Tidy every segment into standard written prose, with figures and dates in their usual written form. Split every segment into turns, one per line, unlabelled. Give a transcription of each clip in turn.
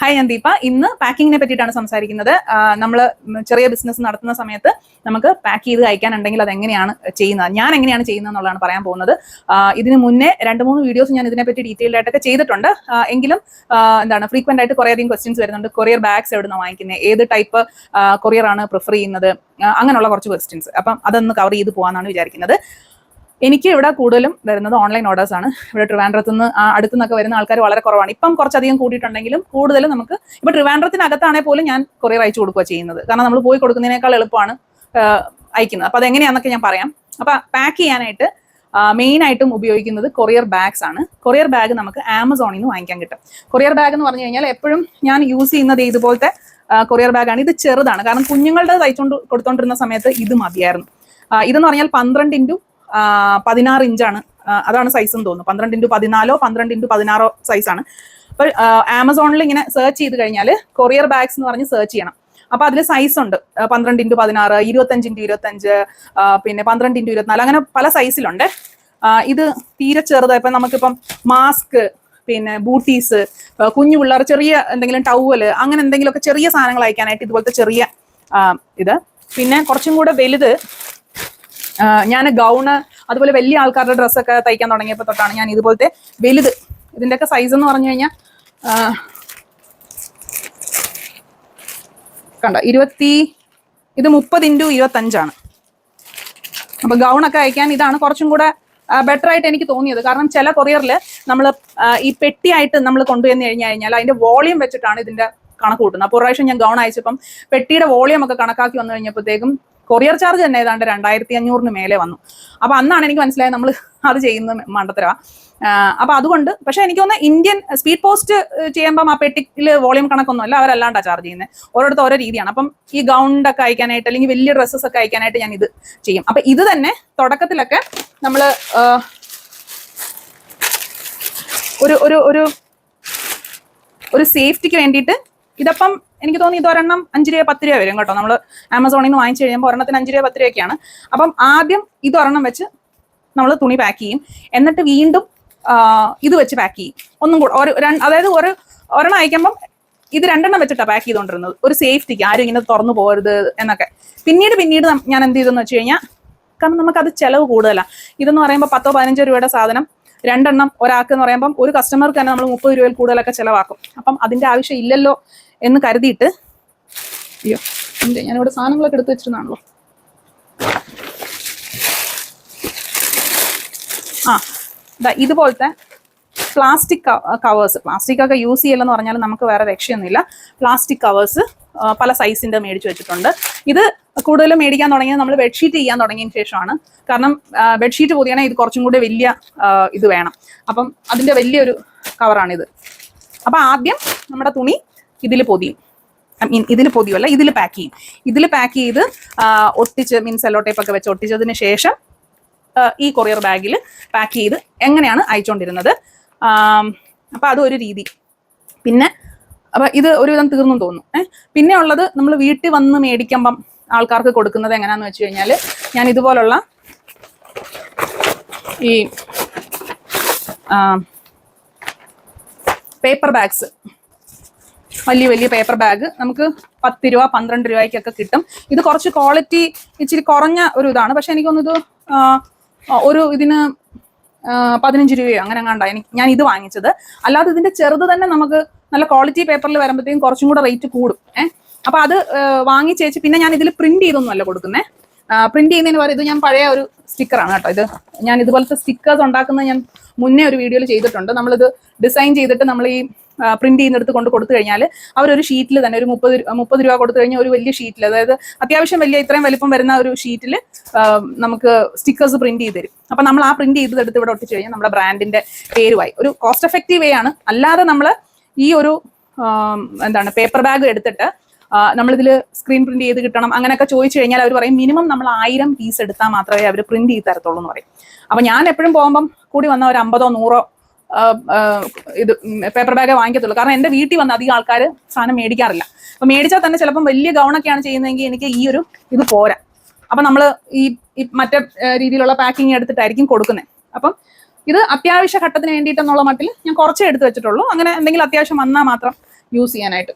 Hi ഞാൻ ദീപ. ഇന്ന് പാക്കിങ്ങിനെ പറ്റിയിട്ടാണ് സംസാരിക്കുന്നത്. നമ്മൾ ചെറിയ ബിസിനസ് നടത്തുന്ന സമയത്ത് നമുക്ക് പാക്ക് ചെയ്ത് അയക്കാനുണ്ടെങ്കിൽ അത് എങ്ങനെയാണ് ചെയ്യുന്നത്, ഞാൻ എങ്ങനെയാണ് ചെയ്യുന്നത് എന്നുള്ളതാണ് പറയാൻ പോകുന്നത്. ഇതിന് മുന്നേ 2-3 വീഡിയോസ് ഞാൻ ഇതിനെപ്പറ്റി ഡീറ്റെയിൽഡ് ആയിട്ടൊക്കെ ചെയ്തിട്ടുണ്ട്. എങ്കിലും ഫ്രീക്വന്റ് ആയിട്ട് കുറേയധികം ക്വസ്റ്റ്യൻസ് വരുന്നുണ്ട്. കൊറിയർ ബാഗ്സ് എവിടെ നിന്ന് വാങ്ങിക്കുന്നത്, ഏത് ടൈപ്പ് കൊറിയർ ആണ് പ്രിഫർ ചെയ്യുന്നത്, അങ്ങനെയുള്ള കുറച്ച് ക്വസ്റ്റ്യൻസ്. അപ്പം അതൊന്ന് കവർ ചെയ്ത് പോകാമെന്നാണ് വിചാരിക്കുന്നത്. എനിക്ക് ഇവിടെ കൂടുതലും വരുന്നത് ഓൺലൈൻ ഓർഡേഴ്സ് ആണ്. ഇവിടെ ട്രിവാൻഡ്രത്ത് നിന്ന് അടുത്തു നിന്നൊക്കെ വരുന്ന ആൾക്കാർ വളരെ കുറവാണ്. ഇപ്പം കുറച്ചധികം കൂടിയിട്ടുണ്ടെങ്കിലും കൂടുതലും നമുക്ക് ഇപ്പം ട്രിവാൻഡ്രത്തിനകത്താണെങ്കിൽ പോലും ഞാൻ കൊറിയർ അയച്ചു കൊടുക്കുക ചെയ്യുന്നത്. കാരണം നമ്മൾ പോയി കൊടുക്കുന്നതിനേക്കാൾ എളുപ്പമാണ് അയക്കുന്നത്. അപ്പോൾ അതെങ്ങനെയാണെന്നൊക്കെ ഞാൻ പറയാം. അപ്പം പാക്ക് ചെയ്യാനായിട്ട് മെയിൻ ആയിട്ടും ഉപയോഗിക്കുന്നത് കൊറിയർ ബാഗ്സ് ആണ്. കൊറിയർ ബാഗ് നമുക്ക് ആമസോണിൽ നിന്ന് വാങ്ങിക്കാൻ കിട്ടും. കൊറിയർ ബാഗ് എന്ന് പറഞ്ഞു കഴിഞ്ഞാൽ എപ്പോഴും ഞാൻ യൂസ് ചെയ്യുന്നത് ഇതുപോലത്തെ കൊറിയർ ബാഗാണ്. ഇത് ചെറുതാണ്, കാരണം കുഞ്ഞുങ്ങളുടെ കൊടുത്തോണ്ടിരുന്ന സമയത്ത് ഇത് മതിയായിരുന്നു. ഇതെന്ന് പറഞ്ഞാൽ 12x16 ഇഞ്ചാണ്. അതാണ് സൈസ് എന്ന് തോന്നുന്നു. 12x14 12x16 സൈസാണ്. അപ്പോൾ ആമസോണിൽ ഇങ്ങനെ സെർച്ച് ചെയ്ത് കഴിഞ്ഞാൽ കൊറിയർ ബാഗ്സ് എന്ന് പറഞ്ഞ് സെർച്ച് ചെയ്യണം. അപ്പൊ അതിൽ സൈസ് ഉണ്ട്. 12x16, 25x25, പിന്നെ 12x24, അങ്ങനെ പല സൈസിലുണ്ട്. ഇത് തീരെ ചെറുതായി. ഇപ്പം നമുക്കിപ്പം മാസ്ക്, പിന്നെ ബൂട്ടീസ്, കുഞ്ഞു പിള്ളേർ ചെറിയ എന്തെങ്കിലും ടവല്, അങ്ങനെ എന്തെങ്കിലുമൊക്കെ ചെറിയ സാധനങ്ങൾ അയക്കാനായിട്ട് ഇതുപോലത്തെ ചെറിയ ഇത്. പിന്നെ കുറച്ചും കൂടെ വലുത്, ഞാൻ ഗൗണ് അതുപോലെ വലിയ ആൾക്കാരുടെ ഡ്രസ്സൊക്കെ തയ്ക്കാൻ തുടങ്ങിയപ്പോൾ തൊട്ടാണ് ഞാൻ ഇതുപോലത്തെ വലുത്. ഇതിൻ്റെയൊക്കെ സൈസ് എന്ന് പറഞ്ഞു കഴിഞ്ഞാൽ കണ്ടോ, ഇത് 30x25. അപ്പൊ ഗൗണൊക്കെ അയക്കാൻ ഇതാണ് കുറച്ചും കൂടെ ബെറ്റർ ആയിട്ട് എനിക്ക് തോന്നിയത്. കാരണം ചില കൊറിയറിൽ നമ്മൾ ഈ പെട്ടിയായിട്ട് നമ്മൾ കൊണ്ടുവന്ന് കഴിഞ്ഞാൽ അതിന്റെ വോളിയം വെച്ചിട്ടാണ് ഇതിന്റെ കണക്ക് കൂട്ടുന്നത്. അപ്പോൾ ഒരു പ്രാവശ്യം ഞാൻ ഗൗൺ അയച്ചപ്പം പെട്ടിയുടെ വോളിയം ഒക്കെ കണക്കാക്കി വന്നു കഴിഞ്ഞപ്പോഴത്തേക്കും കൊറിയർ ചാർജ് തന്നെ ഏതാണ്ട് 2500 മേലെ വന്നു. അപ്പൊ അന്നാണ് എനിക്ക് മനസ്സിലായത് നമ്മൾ അത് ചെയ്യുന്ന മണ്ടത്തരവാ. അപ്പൊ അതുകൊണ്ട്, പക്ഷെ എനിക്ക് തോന്നുന്നത് ഇന്ത്യൻ സ്പീഡ് പോസ്റ്റ് ചെയ്യുമ്പം ആ പെട്ടിയിൽ വോളിയം കണക്കൊന്നും അല്ല, അവരല്ലാണ്ടാ ചാർജ് ചെയ്യുന്നത്. ഓരോരുത്തർ ഓരോ രീതിയാണ്. അപ്പം ഈ ഗൗണ്ടൊക്കെ അയക്കാനായിട്ട് അല്ലെങ്കിൽ വലിയ ഡ്രസ്സസ് ഒക്കെ അയക്കാനായിട്ട് ഞാൻ ഇത് ചെയ്യും. അപ്പൊ ഇത് തന്നെ തുടക്കത്തിലൊക്കെ നമ്മൾ ഒരു സേഫ്റ്റിക്ക് വേണ്ടിയിട്ട് ഇതപ്പം എനിക്ക് തോന്നി ഇതൊരെണ്ണം 5 രൂപ 10 രൂപ വരും കേട്ടോ. നമ്മൾ ആമസോണിൽ നിന്ന് വാങ്ങിച്ചു കഴിയുമ്പോൾ ഒരെണ്ണത്തിന് 5 രൂപ 10 രൂപയൊക്കെയാണ്. അപ്പം ആദ്യം ഇതൊരെണ്ണം വെച്ച് നമ്മൾ തുണി പാക്ക് ചെയ്യും. എന്നിട്ട് വീണ്ടും ഇത് വെച്ച് പാക്ക് ചെയ്യും. ഒന്നും കൂടെ അതായത് ഒരെണ്ണം അയക്കുമ്പം ഇത് 2 വെച്ചിട്ടാണ് പാക്ക് ചെയ്തുകൊണ്ടിരുന്നത്, ഒരു സേഫ്റ്റിക്ക്, ആരും ഇങ്ങനെ തുറന്നു പോകരുത് എന്നൊക്കെ. പിന്നീട് ഞാൻ എന്ത് ചെയ്തെന്ന് വെച്ച് കഴിഞ്ഞാൽ, കാരണം നമുക്കത് ചിലവ് കൂടുതലാണ്. ഇതെന്ന് പറയുമ്പോൾ 10-15 രൂപയുടെ സാധനം 2 ഒരാൾക്ക് എന്ന് പറയുമ്പം ഒരു കസ്റ്റമർക്ക് തന്നെ നമ്മൾ 30 രൂപയിൽ കൂടുതലൊക്കെ ചിലവാക്കും. അപ്പം അതിന്റെ ആവശ്യം ഇല്ലല്ലോ എന്ന് കരുതിയിട്ട്, അയ്യോ ഞാനിവിടെ സാധനങ്ങളൊക്കെ എടുത്ത് വെച്ചിരുന്നാണല്ലോ. ഇതുപോലത്തെ പ്ലാസ്റ്റിക് കവേഴ്സ്, പ്ലാസ്റ്റിക് ഒക്കെ യൂസ് ചെയ്യലെന്ന് പറഞ്ഞാൽ നമുക്ക് വേറെ രക്ഷയൊന്നുമില്ല. പ്ലാസ്റ്റിക് കവേഴ്സ് പല സൈസിന്റെ മേടിച്ചു വെച്ചിട്ടുണ്ട്. ഇത് കൂടുതലും മേടിക്കാൻ തുടങ്ങിയത് നമ്മൾ ബെഡ്ഷീറ്റ് ചെയ്യാൻ തുടങ്ങിയതിന് ശേഷമാണ്. കാരണം ബെഡ്ഷീറ്റ് പൊതിയാണെങ്കിൽ ഇത് കുറച്ചും കൂടി വലിയ ഇത് വേണം. അപ്പം അതിന്റെ വലിയൊരു കവറാണിത്. അപ്പൊ ആദ്യം നമ്മുടെ തുണി ഇതിൽ പൊതിയും. ഇതിൽ പൊതിയല്ല, ഇതിൽ പാക്ക് ചെയ്യും. ഇതിൽ പാക്ക് ചെയ്ത് ഒട്ടിച്ച്, സെല്ലോ ടേപ്പ് ഒക്കെ വെച്ച് ഒട്ടിച്ചതിന് ശേഷം ഈ കൊറിയർ ബാഗിൽ പാക്ക് ചെയ്ത് എങ്ങനെയാണ് അയച്ചുകൊണ്ടിരുന്നത്. അപ്പൊ അതൊരു രീതി. പിന്നെ അപ്പൊ ഇത് ഒരുവിധം തീർന്നു തോന്നുന്നു. പിന്നെ ഉള്ളത് നമ്മൾ വീട്ടിൽ വന്ന് മേടിക്കുമ്പം ആൾക്കാർക്ക് കൊടുക്കുന്നത് എങ്ങനെയാന്ന് വെച്ച് കഴിഞ്ഞാൽ, ഞാൻ ഇതുപോലുള്ള ഈ പേപ്പർ ബാഗ്സ്, വലിയ പേപ്പർ ബാഗ് നമുക്ക് 10 രൂപ 12 രൂപയ്ക്കൊക്കെ കിട്ടും. ഇത് കുറച്ച് ക്വാളിറ്റി ഇച്ചിരി കുറഞ്ഞ ഒരു ഇതാണ്. പക്ഷെ എനിക്കൊന്നിത് ഒരു ഇതിന് 15 രൂപയോ അങ്ങനെ കണ്ടാണ് ഞാൻ ഇത് വാങ്ങിച്ചത്. അല്ലാതെ ഇതിന്റെ ചെറുത് തന്നെ നമുക്ക് നല്ല ക്വാളിറ്റി പേപ്പറിൽ വരുമ്പോഴത്തേക്കും കുറച്ചും കൂടെ റേറ്റ് കൂടും. അപ്പൊ അത് വാങ്ങിച്ചേച്ച് പിന്നെ ഞാൻ ഇതിൽ പ്രിന്റ് ചെയ്തൊന്നും അല്ല കൊടുക്കുന്നത്. പ്രിന്റ് ചെയ്യുന്നതിന് പകരം ഇത് ഞാൻ പഴയ ഒരു സ്റ്റിക്കറാണ് കേട്ടോ. ഇത് ഞാൻ ഇതുപോലത്തെ സ്റ്റിക്കേഴ്സ് ഉണ്ടാക്കുന്നത് ഞാൻ മുന്നേ ഒരു വീഡിയോയിൽ ചെയ്തിട്ടുണ്ട്. നമ്മളിത് ഡിസൈൻ ചെയ്തിട്ട് നമ്മൾ ഈ പ്രിന്റ് ചെയ്യുന്നിടത്ത് കൊടുത്തു കഴിഞ്ഞാൽ അവരൊരു ഷീറ്റിൽ തന്നെ ഒരു 30 രൂപ കൊടുത്തു കഴിഞ്ഞാൽ ഒരു വലിയ ഷീറ്റിൽ, അതായത് അത്യാവശ്യം വലിയ ഇത്രയും വലിപ്പം വരുന്ന ഒരു ഷീറ്റിൽ നമുക്ക് സ്റ്റിക്കേഴ്സ് പ്രിന്റ് ചെയ്ത് തരും. അപ്പൊ നമ്മൾ ആ പ്രിന്റ് ചെയ്തെടുത്ത് ഇവിടെ ഒട്ടിച്ചു കഴിഞ്ഞാൽ നമ്മുടെ ബ്രാൻഡിന്റെ പേരുമായി. ഒരു കോസ്റ്റ് എഫക്റ്റീവ് വേ ആണ്. അല്ലാതെ നമ്മൾ ഈ ഒരു പേപ്പർ ബാഗ് എടുത്തിട്ട് നമ്മളിതിൽ സ്ക്രീൻ പ്രിന്റ് ചെയ്ത് കിട്ടണം അങ്ങനെയൊക്കെ ചോദിച്ചു കഴിഞ്ഞാൽ അവർ പറയും മിനിമം നമ്മൾ 1000 പീസ് എടുത്താൽ മാത്രമേ അവർ പ്രിന്റ് ചെയ്ത് തരത്തുള്ളൂ എന്ന് പറയും. അപ്പൊ ഞാൻ എപ്പോഴും പോകുമ്പം കൂടി വന്ന ഒരു 50-100 ഇത് പേപ്പർ ബാഗേ വാങ്ങിക്കത്തുള്ളൂ. കാരണം എൻ്റെ വീട്ടിൽ വന്ന് അധികം ആൾക്കാർ സാധനം മേടിക്കാറില്ല. അപ്പൊ മേടിച്ചാൽ തന്നെ ചിലപ്പം വലിയ ഗൗണൊക്കെയാണ് ചെയ്യുന്നതെങ്കിൽ എനിക്ക് ഈ ഒരു ഇത് പോരാ. അപ്പൊ നമ്മൾ ഈ മറ്റേ രീതിയിലുള്ള പാക്കിങ് എടുത്തിട്ടായിരിക്കും കൊടുക്കുന്നത്. അപ്പം ഇത് അത്യാവശ്യ ഘട്ടത്തിന് വേണ്ടിയിട്ടെന്നുള്ള മട്ടിൽ ഞാൻ കുറച്ചേ എടുത്ത് വെച്ചിട്ടുള്ളൂ. അങ്ങനെ എന്തെങ്കിലും അത്യാവശ്യം വന്നാൽ മാത്രം യൂസ് ചെയ്യാനായിട്ട്.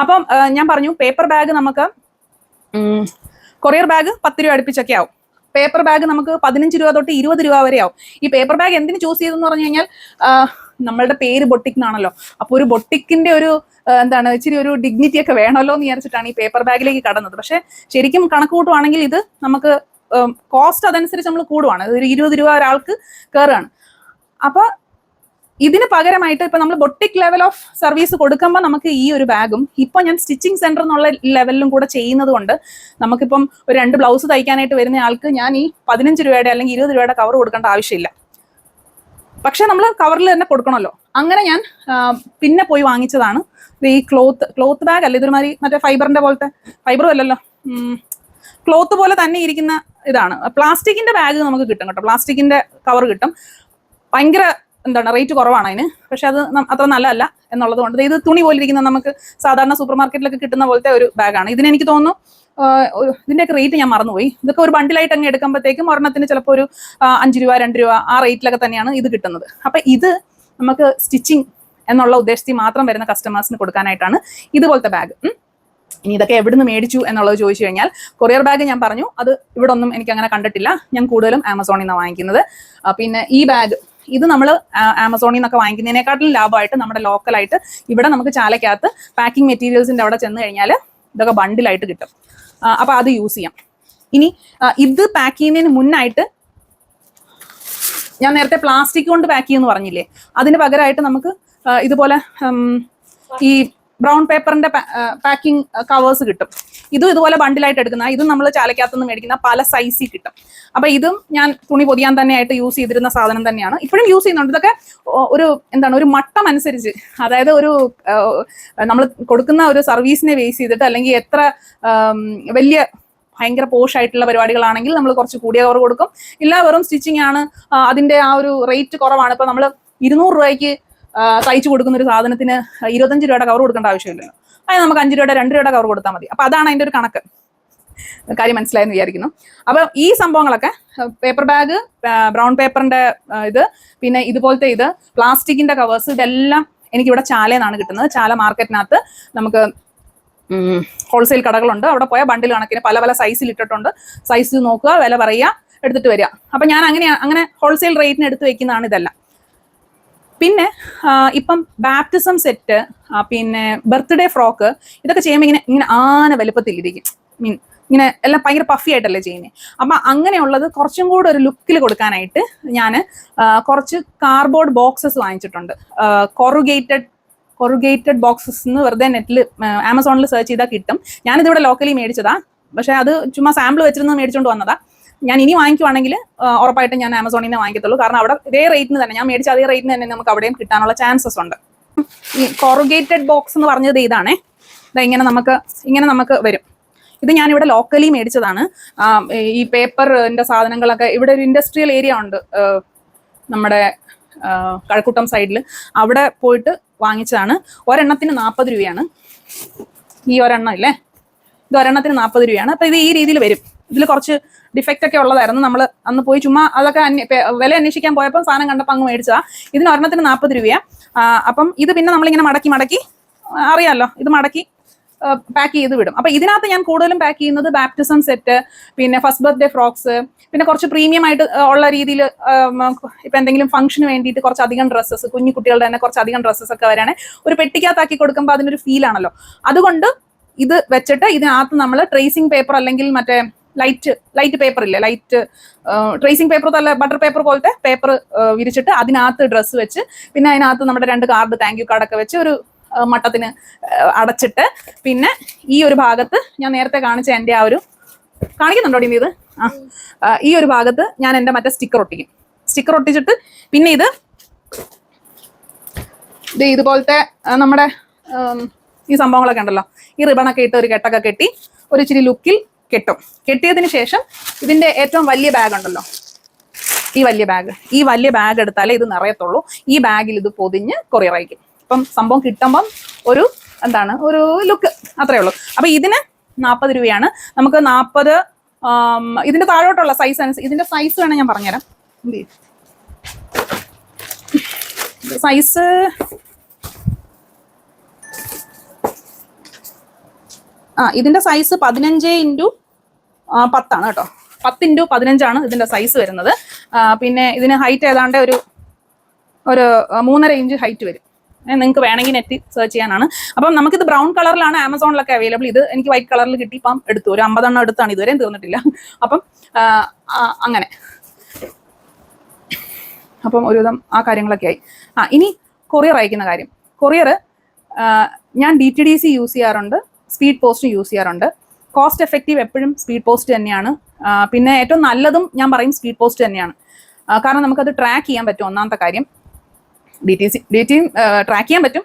അപ്പം ഞാൻ പറഞ്ഞു പേപ്പർ ബാഗ് നമുക്ക് കൊറിയർ ബാഗ് 10 രൂപ അടുപ്പിച്ചൊക്കെ ആവും. പേപ്പർ ബാഗ് നമുക്ക് 15 രൂപ തൊട്ട് 20 രൂപ വരെ ആവും. ഈ പേപ്പർ ബാഗ് എന്തിന് ചൂസ് ചെയ്തെന്ന് പറഞ്ഞു കഴിഞ്ഞാൽ നമ്മളുടെ പേര് ബൊട്ടിക് എന്നാണല്ലോ. അപ്പോൾ ഒരു ബൊട്ടിക്കിന്റെ ഒരു എന്താണ് ഇച്ചിരി ഒരു ഡിഗ്നിറ്റി ഒക്കെ വേണമല്ലോ എന്ന് വിചാരിച്ചിട്ടാണ് ഈ പേപ്പർ ബാഗിലേക്ക് കടന്നത്. പക്ഷെ ശരിക്കും കണക്ക് കൂട്ടുവാണെങ്കിൽ ഇത് നമുക്ക് കോസ്റ്റ് അതനുസരിച്ച് നമ്മൾ കൂടുവാണ്. ഒരു 20 രൂപ ഒരാൾക്ക് കയറുകയാണ്. അപ്പൊ ഇതിന് പകരമായിട്ട് ഇപ്പൊ നമ്മൾ ബൊട്ടിക് ലെവൽ ഓഫ് സർവീസ് കൊടുക്കുമ്പോൾ നമുക്ക് ഈ ഒരു ബാഗും ഇപ്പൊ ഞാൻ സ്റ്റിച്ചിങ് സെന്റർ എന്നുള്ള ലെവലിലും കൂടെ ചെയ്യുന്നത് കൊണ്ട് നമുക്കിപ്പം ഒരു 2 ബ്ലൗസ് തയ്ക്കാനായിട്ട് വരുന്ന ആൾക്ക് ഞാൻ ഈ 15 രൂപയുടെ അല്ലെങ്കിൽ 20 രൂപയുടെ കവർ കൊടുക്കേണ്ട ആവശ്യമില്ല. പക്ഷെ നമ്മൾ കവറിൽ തന്നെ കൊടുക്കണമല്ലോ. അങ്ങനെ ഞാൻ പിന്നെ പോയി വാങ്ങിച്ചതാണ് ഈ ക്ലോത്ത് ബാഗ് അല്ല, ഇതൊരുമാതിരി മറ്റേ ഫൈബറിന്റെ പോലത്തെ, ഫൈബറും അല്ലല്ലോ, ക്ലോത്ത് പോലെ തന്നെ ഇരിക്കുന്ന ഇതാണ്. പ്ലാസ്റ്റിക്കിന്റെ ബാഗ് നമുക്ക് കിട്ടും കേട്ടോ, പ്ലാസ്റ്റിക്കിന്റെ കവർ കിട്ടും. ഭയങ്കര എന്താണ് റേറ്റ് കുറവാണ് അതിന്, പക്ഷെ അത് അത്ര നല്ലതല്ല എന്നുള്ളത് കൊണ്ട് ഇത് തുണി പോലെ ഇരിക്കുന്ന നമുക്ക് സാധാരണ സൂപ്പർ മാർക്കറ്റിലൊക്കെ കിട്ടുന്ന പോലത്തെ ഒരു ബാഗാണ്. ഇതിന് എനിക്ക് തോന്നുന്നു ഇതിന്റെയൊക്കെ റേറ്റ് ഞാൻ മറന്നുപോയി. ഇതൊക്കെ ഒരു ബണ്ടിലായിട്ട് അങ്ങ് എടുക്കുമ്പോഴത്തേക്കും ഒരെണ്ണത്തിന് ചിലപ്പോൾ ഒരു 5 രൂപ 2 രൂപ ആ റേറ്റിലൊക്കെ തന്നെയാണ് ഇത് കിട്ടുന്നത്. അപ്പൊ ഇത് നമുക്ക് സ്റ്റിച്ചിങ് എന്നുള്ള ഉദ്ദേശത്തിൽ മാത്രം വരുന്ന കസ്റ്റമേഴ്സിന് കൊടുക്കാനായിട്ടാണ് ഇതുപോലത്തെ ബാഗ്. ഇനി ഇതൊക്കെ എവിടുന്ന് മേടിച്ചു എന്നുള്ളത് ചോദിച്ചു കഴിഞ്ഞാൽ കൊറിയർ ബാഗ് ഞാൻ പറഞ്ഞു, അത് ഇവിടെ ഒന്നും എനിക്ക് അങ്ങനെ കണ്ടിട്ടില്ല. ഞാൻ കൂടുതലും ആമസോണിൽ നിന്നാണ് വാങ്ങിക്കുന്നത്. പിന്നെ ഈ ബാഗ് ഇത് നമ്മൾ ആമസോണിൽ നിന്നൊക്കെ വാങ്ങിക്കുന്നതിനെക്കാട്ടിലും ലാഭമായിട്ട് നമ്മുടെ ലോക്കലായിട്ട് ഇവിടെ നമുക്ക് ചാലക്കകത്ത് പാക്കിംഗ് മെറ്റീരിയൽസിന്റെ അവിടെ ചെന്ന് കഴിഞ്ഞാൽ ഇതൊക്കെ ബണ്ടിലായിട്ട് കിട്ടും. അപ്പൊ അത് യൂസ് ചെയ്യാം. ഇനി ഇത് പാക്ക് ചെയ്യുന്നതിന് മുന്നായിട്ട് ഞാൻ നേരത്തെ പ്ലാസ്റ്റിക് കൊണ്ട് പാക്ക് ചെയ്യുമെന്ന് പറഞ്ഞില്ലേ, അതിന് പകരമായിട്ട് നമുക്ക് ഇതുപോലെ ഈ ബ്രൗൺ പേപ്പറിന്റെ പാക്കിംഗ് കവേഴ്സ് കിട്ടും. ഇതും ഇതുപോലെ ബണ്ടിലായിട്ട് എടുക്കുന്ന, ഇതും നമ്മൾ ചാലക്കകത്തുനിന്ന് മേടിക്കുന്ന പല സൈസിൽ കിട്ടും. അപ്പൊ ഇതും ഞാൻ തുണി പൊതിയാൻ തന്നെയായിട്ട് യൂസ് ചെയ്തിരുന്ന സാധനം തന്നെയാണ്, ഇപ്പോഴും യൂസ് ചെയ്യുന്നുണ്ട്. ഇതൊക്കെ ഒരു എന്താണ് ഒരു മട്ടം അനുസരിച്ച്, അതായത് ഒരു നമ്മൾ കൊടുക്കുന്ന ഒരു സർവീസിനെ ബേസ് ചെയ്തിട്ട്, അല്ലെങ്കിൽ എത്ര വലിയ ഭയങ്കര പോഷായിട്ടുള്ള പരിപാടികളാണെങ്കിൽ നമ്മൾ കുറച്ച് കൂടിയ കവർ കൊടുക്കും. ഇല്ല വെറും സ്റ്റിച്ചിങ് ആണ്, അതിന്റെ ആ ഒരു റേറ്റ് കുറവാണ്. ഇപ്പൊ നമ്മൾ 200 രൂപയ്ക്ക് തയ്ച്ചു കൊടുക്കുന്ന ഒരു സാധനത്തിന് 25 രൂപയുടെ കവർ കൊടുക്കേണ്ട ആവശ്യമില്ലല്ലോ. അതിന് നമുക്ക് 5 രൂപയുടെ 2 രൂപയുടെ കവർ കൊടുത്താൽ മതി. അപ്പൊ അതാണ് അതിന്റെ ഒരു കണക്ക്. കാര്യം മനസ്സിലായെന്ന് വിചാരിക്കുന്നു. അപ്പൊ ഈ സംഭവങ്ങളൊക്കെ പേപ്പർ ബാഗ്, ബ്രൗൺ പേപ്പറിന്റെ ഇത്, പിന്നെ ഇതുപോലത്തെ ഇത്, പ്ലാസ്റ്റിക്കിന്റെ കവേഴ്സ്, ഇതെല്ലാം എനിക്കിവിടെ ചാലയെന്നാണ് കിട്ടുന്നത്. ചാല മാർക്കറ്റിനകത്ത് നമുക്ക് ഹോൾസെയിൽ കടകളുണ്ട്. അവിടെ പോയാൽ ബണ്ടിൽ കണക്കിന് പല പല സൈസിൽ ഇട്ടിട്ടുണ്ട്. സൈസ് നോക്കുക, വില പറയുക, എടുത്തിട്ട് വരിക. അപ്പൊ ഞാൻ അങ്ങനെ ഹോൾസെയിൽ റേറ്റിന് എടുത്ത് വെക്കുന്നതാണ് ഇതെല്ലാം. പിന്നെ ഇപ്പം ബാപ്റ്റിസം സെറ്റ്, പിന്നെ ബർത്ത്ഡേ ഫ്രോക്ക്, ഇതൊക്കെ ചെയ്യുമ്പോൾ ഇങ്ങനെ ആന വലുപ്പത്തിലിരിക്കും. ഇങ്ങനെ എല്ലാം ഭയങ്കര പഫി ആയിട്ടല്ലേ ചെയ്യുന്നത്. അപ്പം അങ്ങനെയുള്ളത് കുറച്ചും കൂടെ ഒരു ലുക്കിൽ കൊടുക്കാനായിട്ട് ഞാൻ കുറച്ച് കാർഡ്ബോർഡ് ബോക്സസ് വാങ്ങിച്ചിട്ടുണ്ട്. കൊറുഗേറ്റഡ് ബോക്സസ് എന്ന് വെറുതെ നെറ്റിൽ ആമസോണിൽ സെർച്ച് ചെയ്താൽ കിട്ടും. ഞാനിതിവിടെ ലോക്കലി മേടിച്ചതാ, പക്ഷെ അത് ചുമ്മാ സാമ്പിൾ വെച്ചിരുന്ന് മേടിച്ചുകൊണ്ട് വന്നതാ. ഞാൻ ഇനി വാങ്ങിക്കുവാണെങ്കിൽ ഉറപ്പായിട്ടും ഞാൻ ആമസോണിൽ നിന്ന് വാങ്ങിക്കത്തുള്ളൂ. കാരണം അവിടെ ഇതേ റേറ്റിന് തന്നെ, ഞാൻ മേടിച്ച അതേ റേറ്റിന് തന്നെ നമുക്ക് അവിടെയും കിട്ടാനുള്ള ചാൻസസ് ഉണ്ട്. ഈ കൊറുഗേറ്റഡ് ബോക്സ് എന്ന് പറഞ്ഞത് ഇതാണേ. ഇങ്ങനെ നമുക്ക് വരും. ഇത് ഞാനിവിടെ ലോക്കലി മേടിച്ചതാണ്. ഈ പേപ്പറിന്റെ സാധനങ്ങളൊക്കെ ഇവിടെ ഒരു ഇൻഡസ്ട്രിയൽ ഏരിയ ഉണ്ട് നമ്മുടെ കഴക്കൂട്ടം സൈഡിൽ. അവിടെ പോയിട്ട് വാങ്ങിച്ചതാണ്. ഒരെണ്ണത്തിന് 40 രൂപയാണ്. ഈ ഒരെണ്ണം ഇല്ലേ, ഇത് ഒരെണ്ണത്തിന് 40 രൂപയാണ്. അപ്പൊ ഇത് ഈ രീതിയിൽ വരും. ഇതിൽ കുറച്ച് ഡിഫക്റ്റ് ഒക്കെ ഉള്ളതായിരുന്നു. നമ്മൾ അന്ന് പോയി ചുമ്മാ അതൊക്കെ വില അന്വേഷിക്കാൻ പോയപ്പോൾ സാധനം കണ്ടപ്പോൾ അങ്ങ് മേടിച്ചതാ. ഇതിന് ഒരെണ്ണത്തിന് 40 രൂപയാണ്. അപ്പം ഇത് പിന്നെ നമ്മളിങ്ങനെ മടക്കി അറിയാമല്ലോ, ഇത് മടക്കി പാക്ക് ചെയ്ത് വിടും. അപ്പൊ ഇതിനകത്ത് ഞാൻ കൂടുതലും പാക്ക് ചെയ്യുന്നത് ബാപ്റ്റിസം സെറ്റ്, പിന്നെ ഫസ്റ്റ് ബർത്ത്ഡേ ഫ്രോക്സ്, പിന്നെ കുറച്ച് പ്രീമിയം ആയിട്ട് ഉള്ള രീതിയിൽ ഇപ്പൊ എന്തെങ്കിലും ഫംഗ്ഷന് വേണ്ടിയിട്ട് കുറച്ചധികം ഡ്രസ്സസ്, കുഞ്ഞു കുട്ടികളുടെ തന്നെ കുറച്ചധികം ഡ്രസ്സസ് ഒക്കെ വരാണെങ്കിൽ ഒരു പെട്ടിക്കകത്താക്കി കൊടുക്കുമ്പോൾ അതിനൊരു ഫീൽ ആണല്ലോ. അതുകൊണ്ട് ഇത് വെച്ചിട്ട് ഇതിനകത്ത് നമ്മൾ ട്രേസിംഗ് പേപ്പർ അല്ലെങ്കിൽ മറ്റേ ലൈറ്റ് പേപ്പർ ഇല്ലേ, ലൈറ്റ് ട്രേസിംഗ് പേപ്പർ അല്ല, ബട്ടർ പേപ്പർ പോലത്തെ പേപ്പർ വിരിച്ചിട്ട് അതിനകത്ത് ഡ്രസ്സ് വെച്ച്, പിന്നെ അതിനകത്ത് നമ്മുടെ 2 കാർഡ്, താങ്ക് യു കാർഡൊക്കെ വെച്ച് ഒരു മട്ടത്തിന് അടച്ചിട്ട്, പിന്നെ ഈ ഒരു ഭാഗത്ത് ഞാൻ നേരത്തെ കാണിച്ച എൻ്റെ ആ ഒരു കാണിക്കുന്നുണ്ടോ ഇത്, ഈ ഒരു ഭാഗത്ത് ഞാൻ എൻ്റെ മറ്റേ സ്റ്റിക്കർ ഒട്ടിച്ചിട്ട്, പിന്നെ ഇതുപോലത്തെ നമ്മുടെ ഈ സംഭവങ്ങളൊക്കെ ഉണ്ടല്ലോ, ഈ റിബണൊക്കെ ഇട്ട് ഒരു കെട്ടൊക്കെ കെട്ടി ഒരു ഇച്ചിരി ലുക്കിൽ കെട്ടിയതിന് ശേഷം ഇതിന്റെ ഏറ്റവും വലിയ ബാഗ് ഉണ്ടല്ലോ, ഈ വലിയ ബാഗ് എടുത്താലേ ഇത് നിറയത്തുള്ളൂ. ഈ ബാഗിൽ ഇത് പൊതിഞ്ഞ് കൊറിയർ അയക്കും. അപ്പം സംഭവം കിട്ടുമ്പം ഒരു ഒരു ലുക്ക്, അത്രേ ഉള്ളൂ. അപ്പൊ ഇതിന് 40 രൂപയാണ്. നമുക്ക് 40 ഇതിന്റെ താഴോട്ടുള്ള സൈസ് അനുസരിച്ച്, ഇതിന്റെ സൈസ് വേണം ഞാൻ പറഞ്ഞുതരാം. സൈസ് ഇതിന്റെ സൈസ് 15x10 കേട്ടോ. 10x15 ഇതിന്റെ സൈസ് വരുന്നത്. പിന്നെ ഇതിന് ഹൈറ്റ് ഏതാണ്ട് ഒരു 3.5 ഇഞ്ച് ഹൈറ്റ് വരും. നിങ്ങൾക്ക് വേണമെങ്കിൽ നെറ്റ് സെർച്ച് ചെയ്യാനാണ്. അപ്പം നമുക്കിത് ബ്രൗൺ കളറിലാണ് ആമസോണിലൊക്കെ അവൈലബിൾ. ഇത് എനിക്ക് വൈറ്റ് കളറിൽ കിട്ടി. ഇപ്പം എടുത്തു, ഒരു 50 എണ്ണം എടുത്താണ്, ഇതുവരെയും തീർന്നിട്ടില്ല. അപ്പം അങ്ങനെ ഒരുവിധം ആ കാര്യങ്ങളൊക്കെ ആയി. ഇനി കൊറിയർ അയക്കുന്ന കാര്യം. കൊറിയർ ഞാൻ DTDC യൂസ് ചെയ്യാറുണ്ട്, സ്പീഡ് പോസ്റ്റ് യൂസ് ചെയ്യാറുണ്ട്. കോസ്റ്റ് എഫക്റ്റീവ് എപ്പോഴും സ്പീഡ് പോസ്റ്റ് തന്നെയാണ്. പിന്നെ ഏറ്റവും നല്ലതും ഞാൻ പറയും സ്പീഡ് പോസ്റ്റ് തന്നെയാണ്. കാരണം നമുക്കത് ട്രാക്ക് ചെയ്യാൻ പറ്റും. ഒന്നാമത്തെ കാര്യം DTയും ട്രാക്ക് ചെയ്യാൻ പറ്റും.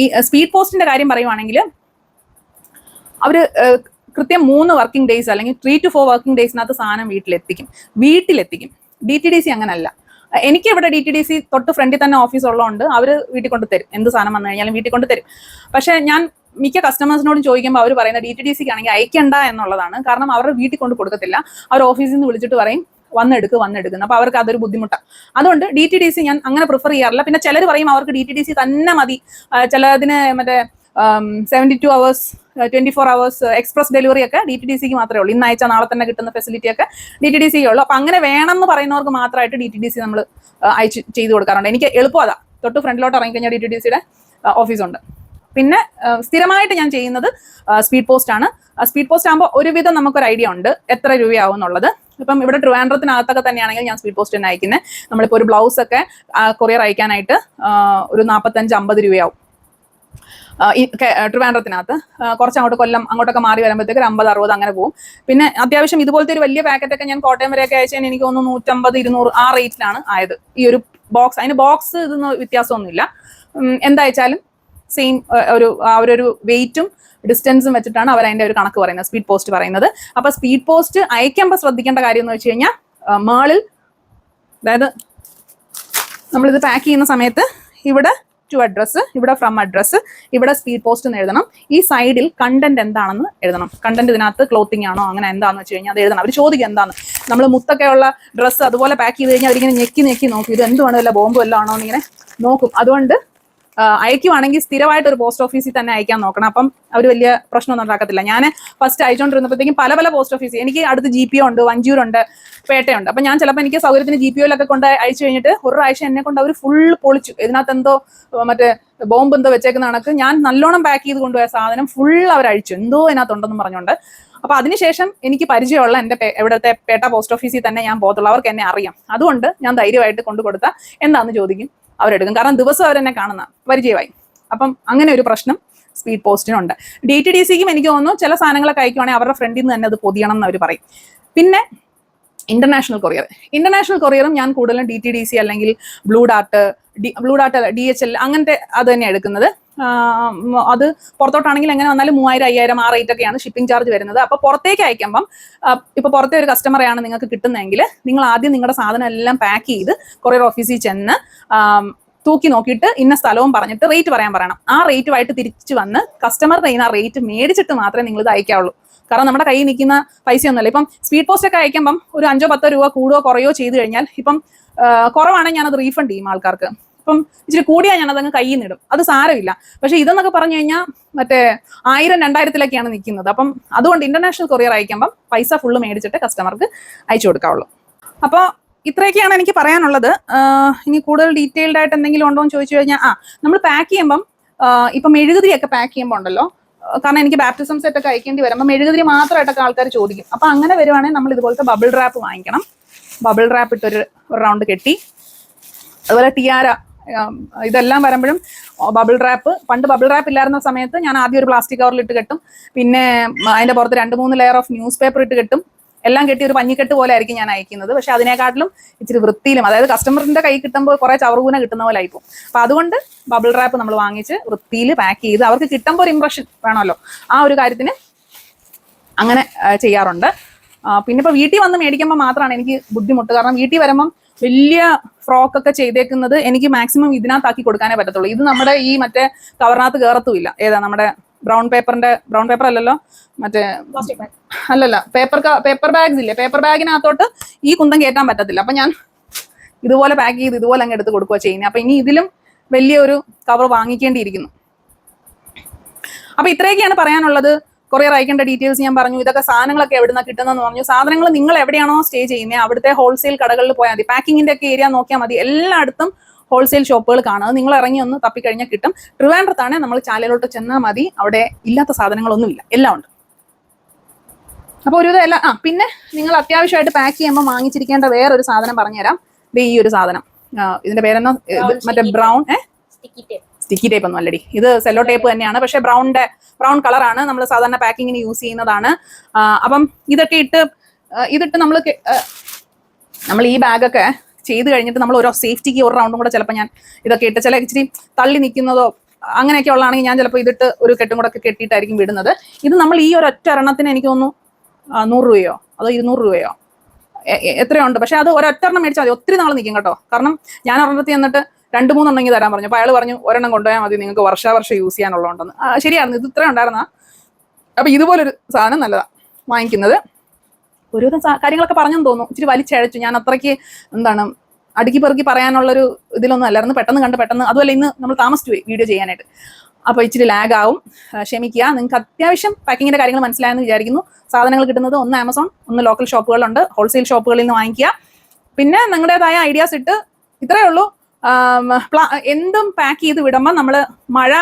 ഈ സ്പീഡ് പോസ്റ്റിന്റെ കാര്യം പറയുവാണെങ്കിൽ അവർ കൃത്യം 3 വർക്കിംഗ് ഡേയ്സ് അല്ലെങ്കിൽ 3 to 4 വർക്കിംഗ് ഡേയ്സിനകത്ത് സാധനം വീട്ടിലെത്തിക്കും. DTDC അങ്ങനല്ല. എനിക്ക് ഇവിടെ DTDC തൊട്ട് ഫ്രണ്ടിൽ തന്നെ ഓഫീസ് ഉള്ളതുകൊണ്ട് അവർ വീട്ടിൽ കൊണ്ട് തരും. എന്ത് സാധനം വന്നു കഴിഞ്ഞാലും വീട്ടിൽ കൊണ്ട് തരും. പക്ഷെ ഞാൻ മിക്ക കസ്റ്റമേഴ്സിനോടും ചോദിക്കുമ്പോൾ അവർ പറയുന്നത് DTDCക്ക് ആണെങ്കിൽ അയക്കണ്ട എന്നുള്ളതാണ്. കാരണം അവരുടെ വീട്ടിൽ കൊണ്ട് കൊടുക്കത്തില്ല. അവർ ഓഫീസിൽ നിന്ന് വിളിച്ചിട്ട് പറയും വന്നെടുക്കുന്നു. അപ്പൊ അവർക്ക് അതൊരു ബുദ്ധിമുട്ടാണ്. അതുകൊണ്ട് DTDC ഞാൻ അങ്ങനെ പ്രിഫർ ചെയ്യാറില്ല. പിന്നെ ചിലർ പറയും അവർക്ക് DTDC തന്നെ മതി. ചിലതിന് മറ്റേ 72 hours 24 hours എക്സ്പ്രസ് ഡെലിവറി ഒക്കെ DTDCക്ക് മാത്രമേ ഉള്ളൂ. ഇന്ന് അയച്ചാൽ നാളെ തന്നെ കിട്ടുന്ന ഫെസിലിറ്റി ഒക്കെ DTDCക്ക് ഉള്ളൂ. അപ്പൊ അങ്ങനെ വേണമെന്ന് പറയുന്നവർക്ക് മാത്രമായിട്ട് DTDC നമ്മൾ അയച്ച് ചെയ്ത് കൊടുക്കാറുണ്ട്. എനിക്ക് എളുപ്പം അതാ, തൊട്ട് ഫ്രണ്ടിലോട്ട് ഇറങ്ങിക്കഴിഞ്ഞാൽ DTDCയുടെ ഓഫീസുണ്ട്. പിന്നെ സ്ഥിരമായിട്ട് ഞാൻ ചെയ്യുന്നത് സ്പീഡ് പോസ്റ്റ് ആണ്. സ്പീഡ് പോസ്റ്റ് ആകുമ്പോൾ ഒരുവിധം നമുക്കൊരു ഐഡിയ ഉണ്ട് എത്ര രൂപയാവും എന്നുള്ളത്. ഇപ്പം ഇവിടെ ട്രിവാൻഡ്രത്തിനകത്തൊക്കെ തന്നെയാണെങ്കിൽ ഞാൻ സ്പീഡ് പോസ്റ്റ് തന്നെ അയക്കുന്നത്. നമ്മളിപ്പോൾ ഒരു ബ്ലൗസ് ഒക്കെ കൊറിയർ അയക്കാനായിട്ട് ഒരു 45-50 രൂപയാവും. ഈ ട്രിവാൻഡ്രത്തിനകത്ത് കുറച്ച് അങ്ങോട്ട് കൊല്ലം അങ്ങോട്ടൊക്കെ മാറി വരുമ്പോഴത്തേക്ക് 50-60 അങ്ങനെ പോകും. പിന്നെ അത്യാവശ്യം ഇതുപോലത്തെ ഒരു വലിയ പാക്കറ്റൊക്കെ ഞാൻ കോട്ടയം വരെയൊക്കെ അയച്ചാൽ എനിക്ക് തോന്നുന്നു 150-200 ആ റേറ്റിലാണ് ആയത്. ഈ ഒരു ബോക്സ്, അതിന് ബോക്സ് ഇതൊന്നും വ്യത്യാസമൊന്നുമില്ല. എന്തായാലും സെയിം അവരൊരു വെയിറ്റും ഡിസ്റ്റൻസും വെച്ചിട്ടാണ് അവർ അതിൻ്റെ ഒരു കണക്ക് പറയുന്നത്, സ്പീഡ് പോസ്റ്റ് പറയുന്നത്. അപ്പൊ സ്പീഡ് പോസ്റ്റ് അയക്കുമ്പോൾ ശ്രദ്ധിക്കേണ്ട കാര്യം എന്ന് വെച്ച് കഴിഞ്ഞാൽ മേളിൽ, അതായത് നമ്മളിത് പാക്ക് ചെയ്യുന്ന സമയത്ത് ഇവിടെ ടു അഡ്രസ്സ്, ഇവിടെ ഫ്രം അഡ്രസ്സ്, ഇവിടെ സ്പീഡ് പോസ്റ്റ് എന്ന് എഴുതണം. ഈ സൈഡിൽ കണ്ടന്റ് എന്താണെന്ന് എഴുതണം. കണ്ടന്റ് ഇതിനകത്ത് ക്ലോത്തിങ് ആണോ അങ്ങനെ എന്താണെന്ന് വെച്ച് കഴിഞ്ഞാൽ അത് എഴുതണം. അവർ ചോദിക്കും എന്താന്ന്. നമ്മൾ മുത്തൊക്കെ ഉള്ള ഡ്രസ്സ് അതുപോലെ പാക്ക് ചെയ്ത് കഴിഞ്ഞാൽ അവരിങ്ങനെ ഞെക്കി നോക്കും, ഇത് എന്തുവാണോ വല്ല ബോംബ് വല്ലതും ആണോ എന്നിങ്ങനെ നോക്കും. അതുകൊണ്ട് അയക്കുവാണെങ്കിൽ സ്ഥിരമായിട്ട് ഒരു പോസ്റ്റ് ഓഫീസിൽ തന്നെ അയക്കാൻ നോക്കണം. അപ്പം അവർ വലിയ പ്രശ്നമൊന്നും ഉണ്ടാക്കത്തില്ല. ഞാൻ ഫസ്റ്റ് അയച്ചുകൊണ്ടിരുന്നപ്പോഴത്തേക്കും പല പോസ്റ്റ് ഓഫീസ്, എനിക്ക് അടുത്ത് GPO ഉണ്ട്, വഞ്ചൂരുണ്ട്, പേട്ടയുണ്ട്. അപ്പം ഞാൻ ചിലപ്പോൾ എനിക്ക് സൗകര്യത്തിന് GPOയിലൊക്കെ കൊണ്ട് അയച്ചു കഴിഞ്ഞിട്ട് ഒരു പ്രാവശ്യം എന്നെ കൊണ്ട് അവർ ഫുൾ പൊളിച്ചു. ഇതിനകത്ത് എന്തോ മറ്റേ ബോംബ് എന്തോ വെച്ചേക്കുന്ന കണക്ക് ഞാൻ നല്ലോണം പാക്ക് ചെയ്ത് കൊണ്ടുപോയ സാധനം ഫുൾ അവർ അഴിച്ചു, എന്തോ ഇതിനകത്തുണ്ടെന്ന് പറഞ്ഞുകൊണ്ട്. അപ്പൊ അതിനുശേഷം എനിക്ക് പരിചയമുള്ള എൻ്റെ ഇവിടുത്തെ പേട്ട പോസ്റ്റ് ഓഫീസിൽ തന്നെ ഞാൻ പോകത്തുള്ളൂ. അവർക്ക് എന്നെ അറിയാം. അതുകൊണ്ട് ഞാൻ ധൈര്യമായിട്ട് കൊണ്ടു കൊടുത്താൽ എന്താണെന്ന് ചോദിക്കും, അവരെടുക്കും. കാരണം ദിവസം അവരെന്നെ കാണുന്ന പരിചയമായി. അപ്പം അങ്ങനെ ഒരു പ്രശ്നം സ്പീഡ് പോസ്റ്റിനുണ്ട്. DTDCക്കും എനിക്ക് തോന്നുന്നു ചില സാധനങ്ങളൊക്കെ അയക്കുവാണെങ്കിൽ അവരുടെ ഫ്രണ്ടിൽ നിന്ന് തന്നെ അത് പൊതിയണം എന്ന് അവർ പറയും. പിന്നെ ഇന്റർനാഷണൽ കൊറിയറും ഞാൻ കൂടുതലും DTDC അല്ലെങ്കിൽ ബ്ലൂ ഡാർട്ട് DHL അങ്ങനത്തെ അത് തന്നെയാണ് എടുക്കുന്നത്. അത് പുറത്തോട്ടാണെങ്കിൽ എങ്ങനെ വന്നാലും 3000-5000 ആ റേറ്റ് ഒക്കെയാണ് ഷിപ്പിംഗ് ചാർജ് വരുന്നത്. അപ്പോൾ പുറത്തേക്ക് അയക്കുമ്പം ഇപ്പോൾ പുറത്തെ ഒരു കസ്റ്റമറെയാണ് നിങ്ങൾക്ക് കിട്ടുന്നതെങ്കിൽ നിങ്ങൾ ആദ്യം നിങ്ങളുടെ സാധനം എല്ലാം പാക്ക് ചെയ്ത് കൊറിയർ ഓഫീസിൽ ചെന്ന് തൂക്കി നോക്കിയിട്ട് ഇന്ന സ്ഥലവും പറഞ്ഞിട്ട് റേറ്റ് പറയണം. ആ റേറ്റുമായിട്ട് തിരിച്ചു വന്ന് കസ്റ്റമറുടെ കയ്യിൽ നിന്ന് ആ റേറ്റ് മേടിച്ചിട്ട് മാത്രമേ നിങ്ങൾ ഇത് അയക്കാവുള്ളൂ. കാരണം നമ്മുടെ കയ്യിൽ നിൽക്കുന്ന പൈസയൊന്നുമല്ല. ഇപ്പം സ്പീഡ് പോസ്റ്റ് ഒക്കെ അയക്കുമ്പം ഒരു 5-10 രൂപ കൂടുകയോ കുറയോ ചെയ്ത് കഴിഞ്ഞാൽ, ഇപ്പം കുറവാണെങ്കിൽ ഞാനത് റീഫണ്ട് ചെയ്യും ആൾക്കാർക്ക്. ഇപ്പം ഇച്ചിരി കൂടിയാൽ ഞാനതങ്ങ് കയ്യിൽ നിന്നിടും, അത് സാരമില്ല. പക്ഷെ ഇതെന്നൊക്കെ പറഞ്ഞു കഴിഞ്ഞാൽ മറ്റേ 1000-2000 നിൽക്കുന്നത്. അപ്പം അതുകൊണ്ട് ഇന്റർനാഷണൽ കൊറിയർ അയക്കുമ്പം പൈസ ഫുള്ള് മേടിച്ചിട്ട് കസ്റ്റമർക്ക് അയച്ചു കൊടുക്കാവുള്ളൂ. അപ്പോൾ ഇത്രയൊക്കെയാണ് എനിക്ക് പറയാനുള്ളത്. ഇനി കൂടുതൽ ഡീറ്റെയിൽഡ് ആയിട്ട് എന്തെങ്കിലും ഉണ്ടോ എന്ന് ചോദിച്ചു കഴിഞ്ഞാൽ, നമ്മൾ പാക്ക് ചെയ്യുമ്പം ഇപ്പം മെഴുകുതിരിയൊക്കെ പാക്ക് ചെയ്യുമ്പോൾ ഉണ്ടല്ലോ, കാരണം എനിക്ക് ബാപ്റ്റിസം സെറ്റ് ഒക്കെ അയക്കേണ്ടി വരുമ്പോൾ മെഴുകുതിരി മാത്രമായിട്ടൊക്കെ ആൾക്കാർ ചോദിക്കും. അപ്പൊ അങ്ങനെ വരുവാണെങ്കിൽ നമ്മൾ ഇതുപോലത്തെ ബബിൾ റാപ്പ് വാങ്ങിക്കണം. ബബിൾ റാപ്പ് ഇട്ടൊരു റൗണ്ട് കെട്ടി, അതുപോലെ ടിയാര, ഇതെല്ലാം വരുമ്പോഴും ബബിൾ റാപ്പ്. പണ്ട് ബബിൾ റാപ്പ് ഇല്ലായിരുന്ന സമയത്ത് ഞാൻ ആദ്യം ഒരു പ്ലാസ്റ്റിക് കവറിൽ ഇട്ട് കെട്ടും, പിന്നെ അതിന്റെ പുറത്ത് 2-3 ലെയർ ഓഫ് ന്യൂസ് പേപ്പർ ഇട്ട് കെട്ടും. എല്ലാം കെട്ടി ഒരു പഞ്ഞിക്കെട്ട് പോലെ ആയിരിക്കും ഞാൻ അയക്കുന്നത്. പക്ഷെ അതിനെക്കാട്ടിലും ഇച്ചിരി വൃത്തിയിലും, അതായത് കസ്റ്റമറിന്റെ കൈ കിട്ടുമ്പോൾ കുറെ ചവറുകൂന കിട്ടുന്ന പോലെ ആയിപ്പോൾ. അപ്പൊ അതുകൊണ്ട് ബബിൾ റാപ്പ് നമ്മൾ വാങ്ങിച്ച് വൃത്തിയിൽ പാക്ക് ചെയ്ത് അവർക്ക് കിട്ടുമ്പോൾ ഒരു ഇംപ്രഷൻ വേണമല്ലോ, ആ ഒരു കാര്യത്തിന് അങ്ങനെ ചെയ്യാറുണ്ട്. പിന്നെ ഇപ്പൊ വീട്ടിൽ വന്ന് മേടിക്കുമ്പോൾ മാത്രമാണ് എനിക്ക് ബുദ്ധിമുട്ട്. കാരണം വീട്ടിൽ വരുമ്പം വലിയ ഫ്രോക്കൊക്കെ ചെയ്തേക്കുന്നത് എനിക്ക് മാക്സിമം ഇതിനകത്താക്കി കൊടുക്കാനേ പറ്റത്തുള്ളൂ. ഇത് നമ്മുടെ ഈ മറ്റേ കവറിനകത്ത് കയറത്തുമില്ല. ഏതാ നമ്മുടെ ബ്രൗൺ പേപ്പർ അല്ലല്ലോ, മറ്റേ അല്ലല്ല പേപ്പർ ബാഗ്സ് ഇല്ലേ, പേപ്പർ ബാഗിനകത്തോട്ട് ഈ കുന്തം കയറ്റാൻ പറ്റത്തില്ല. അപ്പൊ ഞാൻ ഇതുപോലെ പാക്ക് ചെയ്ത് ഇതുപോലെ അങ്ങ് എടുത്ത് കൊടുക്കുക ചെയ്യുന്നത്. അപ്പൊ ഇനി ഇതിലും വലിയൊരു കവർ വാങ്ങിക്കേണ്ടിയിരിക്കുന്നു. അപ്പൊ ഇത്രയൊക്കെയാണ് പറയാനുള്ളത്. കൊറിയർ അയക്കേണ്ട ഡീറ്റെയിൽസ് ഞാൻ പറഞ്ഞു. ഇതൊക്കെ സാധനങ്ങളൊക്കെ എവിടുന്ന കിട്ടുന്നതെന്ന് പറഞ്ഞു. സാധനങ്ങൾ നിങ്ങൾ എവിടെയാണോ സ്റ്റേ ചെയ്യുന്നത് അവിടുത്തെ ഹോൾസെയിൽ കടകളിൽ പോയാൽ മതി. പാക്കിങ്ങിന്റെ ഒക്കെ ഏരിയ നോക്കിയാൽ മതി. എല്ലായിടത്തും ഹോൾസെയിൽ ഷോപ്പുകൾ കാണുക. നിങ്ങൾ ഇറങ്ങി ഒന്ന് തപ്പിക്കഴിഞ്ഞാൽ കിട്ടും. ട്രിവാൻഡ്രത്താണ്, നമ്മൾ ചാലയിലോട്ട് ചെന്നാൽ മതി. അവിടെ ഇല്ലാത്ത സാധനങ്ങളൊന്നുമില്ല, എല്ലാം ഉണ്ട്. അപ്പോൾ ഒരുവിധം എല്ലാം. പിന്നെ നിങ്ങൾ അത്യാവശ്യമായിട്ട് പാക്ക് ചെയ്യുമ്പോൾ വാങ്ങിച്ചിരിക്കേണ്ട വേറൊരു സാധനം പറഞ്ഞുതരാം. ഈ ഒരു സാധനം, ഇതിന്റെ പേരെന്നാ, മറ്റേ ബ്രൗൺ സ്റ്റിക്കി ടേപ്പ് ഒന്നും അല്ലടി, ഇത് സെല്ലോ ടേപ്പ് തന്നെയാണ്. പക്ഷെ ബ്രൗൺ കളറാണ്. നമ്മൾ സാധാരണ പാക്കിങ്ങിന് യൂസ് ചെയ്യുന്നതാണ്. അപ്പം ഇതിട്ട് നമ്മൾ ഈ ബാഗൊക്കെ ചെയ്ത് കഴിഞ്ഞിട്ട് നമ്മൾ ഓരോ സേഫ്റ്റിക്ക് ഒരു റൗണ്ടും കൂടെ ചിലപ്പോൾ ഞാൻ ഇതൊക്കെ ഇട്ട്, ചില ഇച്ചിരി തള്ളി നിൽക്കുന്നതോ അങ്ങനെയൊക്കെ ഉള്ളതാണെങ്കിൽ ഞാൻ ചിലപ്പോൾ ഇതിട്ട് ഒരു കെട്ടും കൂടെ ഒക്കെ കെട്ടിയിട്ടായിരിക്കും വിടുന്നത്. ഇത് നമ്മൾ ഈ ഒരു ഒറ്റ എണ്ണത്തിന് എനിക്ക് തോന്നുന്നു 100 രൂപയോ അതോ 200 രൂപയോ എത്രയോ ഉണ്ട്. പക്ഷെ അത് ഒരൊറ്റെണ്ണം മേടിച്ചാൽ മതി, ഒത്തിരി നാൾ നിൽക്കും കേട്ടോ. കാരണം ഞാൻ ഒരെണ്ണത്തിൽ എന്നിട്ട് 2-3 എണ്ണമെങ്കിൽ തരാൻ പറഞ്ഞു. അപ്പോൾ അയാൾ പറഞ്ഞു ഒരെണ്ണം കൊണ്ടുപോയാൽ മതി, നിങ്ങൾക്ക് വർഷം യൂസ് ചെയ്യാനുള്ളതുണ്ടെന്ന്. ശരിയായിരുന്നു, ഇത് ഇത്ര ഉണ്ടായിരുന്ന. അപ്പോൾ ഇതുപോലൊരു സാധനം നല്ലതാണ് വാങ്ങിക്കുന്നത്. ഒരുവിധം കാര്യങ്ങളൊക്കെ പറഞ്ഞെന്ന് തോന്നുന്നു. ഇച്ചിരി വലിച്ചഴച്ചു. ഞാൻ അത്രയ്ക്ക് അടുക്കി പെറുക്കി പറയാനുള്ളൊരു ഇതിലൊന്നും അല്ലായിരുന്നു. പെട്ടെന്ന് അതുമല്ല ഇന്ന് നമ്മൾ താമസിച്ചു പോയി വീഡിയോ ചെയ്യാനായിട്ട്. അപ്പോൾ ഇച്ചിരി ലാഗ് ആവും, ക്ഷമിക്കുക. നിങ്ങൾക്ക് അത്യാവശ്യം പാക്കിങ്ങിന്റെ കാര്യങ്ങൾ മനസ്സിലായെന്ന് വിചാരിക്കുന്നു. സാധനങ്ങൾ കിട്ടുന്നത് ഒന്ന് ആമസോൺ, ഒന്ന് ലോക്കൽ ഷോപ്പുകളുണ്ട്, ഹോൾസെയിൽ ഷോപ്പുകളിൽ നിന്ന് വാങ്ങിക്കുക. പിന്നെ നിങ്ങളുടേതായ ഐഡിയാസ് ഇട്ട്, ഇത്രയേ ഉള്ളൂ. എന്തും പാക്ക് ചെയ്ത് വിടുമ്പോൾ നമ്മൾ മഴ,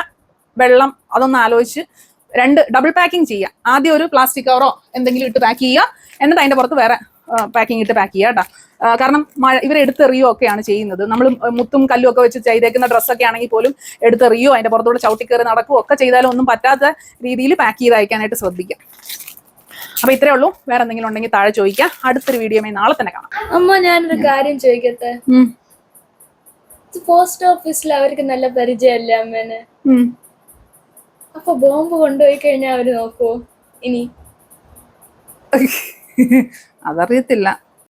വെള്ളം അതൊന്ന് ആലോചിച്ച് 2 ഡബിൾ പാക്കിങ് ചെയ്യുക. ആദ്യം ഒരു പ്ലാസ്റ്റിക് കവറോ എന്തെങ്കിലും ഇട്ട് പാക്ക് ചെയ്യുക, എന്നിട്ട് അതിന്റെ പുറത്ത് വേറെ പാക്കിംഗ് ഇട്ട് പാക്ക് ചെയ്യുക കേട്ടോ. കാരണം ഇവരെടുത്തെറിയോ ഒക്കെയാണ് ചെയ്യുന്നത്. നമ്മൾ മുത്തും കല്ലും ഒക്കെ വെച്ച് ചെയ്തേക്കുന്ന ഡ്രസ്സൊക്കെ ആണെങ്കിൽ പോലും എടുത്തെറിയോ അതിന്റെ പുറത്തൂടെ ചവിട്ടിക്കയറി നടക്കുകയോ ഒക്കെ ചെയ്താലും ഒന്നും പറ്റാത്ത രീതിയിൽ പാക്ക് ചെയ്ത് അയക്കാനായിട്ട് ശ്രദ്ധിക്കുക. അപ്പൊ ഇത്രേ ഉള്ളൂ. വേറെ എന്തെങ്കിലും ഉണ്ടെങ്കിൽ താഴെ ചോദിക്കാം. അടുത്തൊരു വീഡിയോയുമായി നാളെ തന്നെ കാണാം.
അമ്മ, ഞാനൊരു കാര്യം ചോദിക്കട്ടെ? പോസ്റ്റ് ഓഫീസിൽ അവർക്ക് നല്ല പരിചയമല്ലേ അമ്മേനെ? അപ്പൊ ബോംബ് കൊണ്ടുപോയി കഴിഞ്ഞാൽ അവര് നോക്കുവോ ഇനി?
അതറിയത്തില്ല.